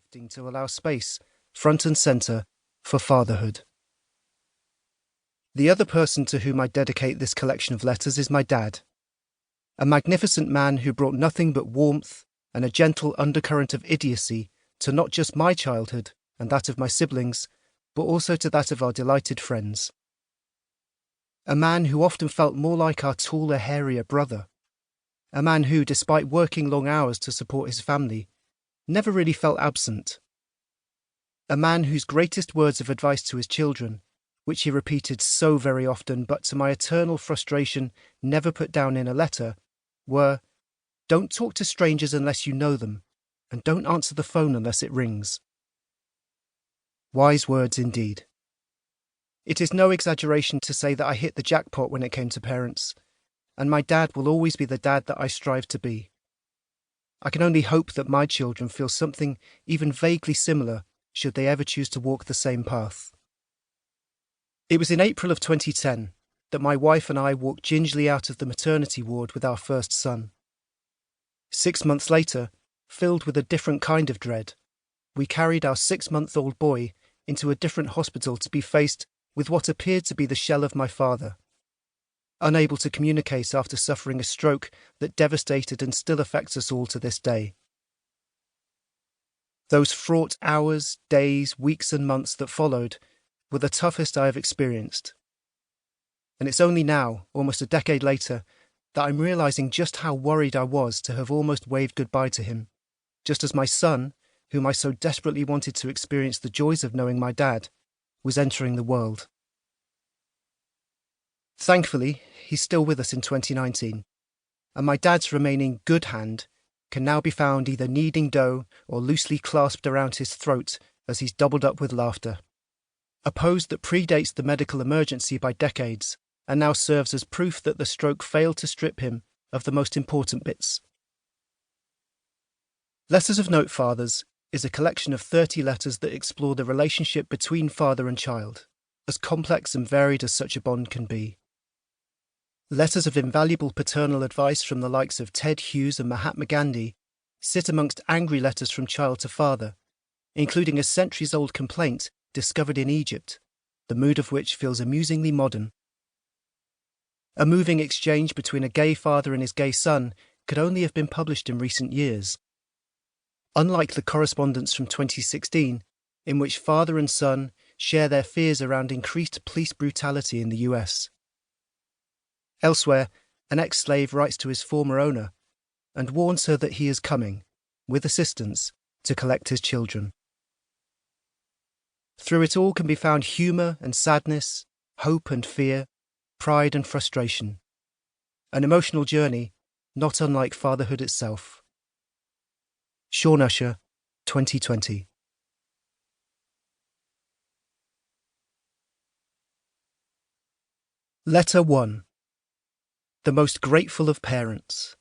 shifting to allow space, front and centre, for fatherhood. The other person to whom I dedicate this collection of letters is my dad, a magnificent man who brought nothing but warmth and a gentle undercurrent of idiocy to not just my childhood and that of my siblings, but also to that of our delighted friends. A man who often felt more like our taller, hairier brother. A man who, despite working long hours to support his family, never really felt absent. A man whose greatest words of advice to his children, which he repeated so very often but to my eternal frustration never put down in a letter, were, "Don't talk to strangers unless you know them, and don't answer the phone unless it rings." Wise words indeed. It is no exaggeration to say that I hit the jackpot when it came to parents, and my dad will always be the dad that I strive to be. I can only hope that my children feel something even vaguely similar should they ever choose to walk the same path. It was in April of 2010 that my wife and I walked gingerly out of the maternity ward with our first son. 6 months later, filled with a different kind of dread, we carried our 6-month-old boy into a different hospital to be faced with what appeared to be the shell of my father, unable to communicate after suffering a stroke that devastated and still affects us all to this day. Those fraught hours, days, weeks and months that followed were the toughest I have experienced. And it's only now, almost a decade later, that I'm realising just how worried I was to have almost waved goodbye to him, just as my son, whom I so desperately wanted to experience the joys of knowing my dad, was entering the world. Thankfully, he's still with us in 2019, and my dad's remaining good hand can now be found either kneading dough or loosely clasped around his throat as he's doubled up with laughter. A pose that predates the medical emergency by decades and now serves as proof that the stroke failed to strip him of the most important bits. Letters of Note Fathers is a collection of 30 letters that explore the relationship between father and child, as complex and varied as such a bond can be. Letters of invaluable paternal advice from the likes of Ted Hughes and Mahatma Gandhi sit amongst angry letters from child to father, including a centuries-old complaint discovered in Egypt, the mood of which feels amusingly modern. A moving exchange between a gay father and his gay son could only have been published in recent years. Unlike the correspondence from 2016, in which father and son share their fears around increased police brutality in the US. Elsewhere, an ex-slave writes to his former owner and warns her that he is coming, with assistance, to collect his children. Through it all can be found humour and sadness, hope and fear, pride and frustration. An emotional journey not unlike fatherhood itself. Shaun Usher, 2020. Letter 1. The most grateful of parents.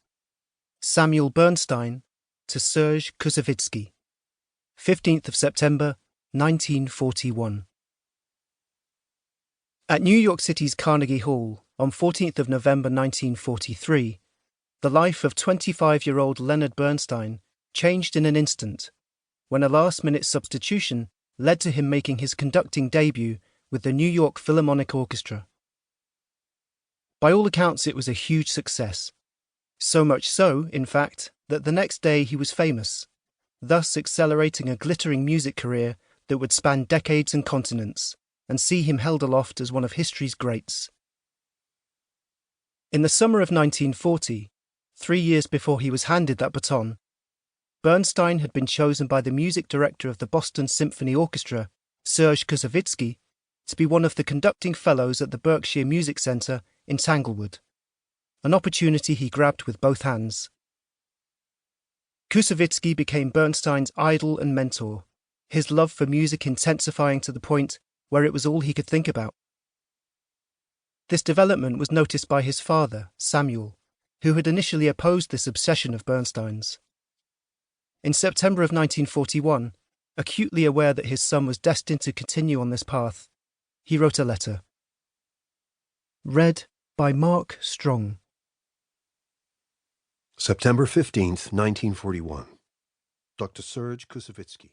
Samuel Bernstein to Serge Koussevitzky. 15th of September, 1941. At New York City's Carnegie Hall on 14th of November 1943, the life of 25-year-old Leonard Bernstein changed in an instant when a last-minute substitution led to him making his conducting debut with the New York Philharmonic Orchestra. By all accounts, it was a huge success. So much so, in fact, that the next day he was famous, thus accelerating a glittering music career that would span decades and continents and see him held aloft as one of history's greats. In the summer of 1940, 3 years before he was handed that baton, Bernstein had been chosen by the music director of the Boston Symphony Orchestra, Serge Koussevitzky, to be one of the conducting fellows at the Berkshire Music Center in Tanglewood, an opportunity he grabbed with both hands. Koussevitzky became Bernstein's idol and mentor, his love for music intensifying to the point where it was all he could think about. This development was noticed by his father, Samuel, who had initially opposed this obsession of Bernstein's. In September of 1941, acutely aware that his son was destined to continue on this path, he wrote a letter. Read by Mark Strong. September 15th, 1941. Dr. Serge Koussevitzky.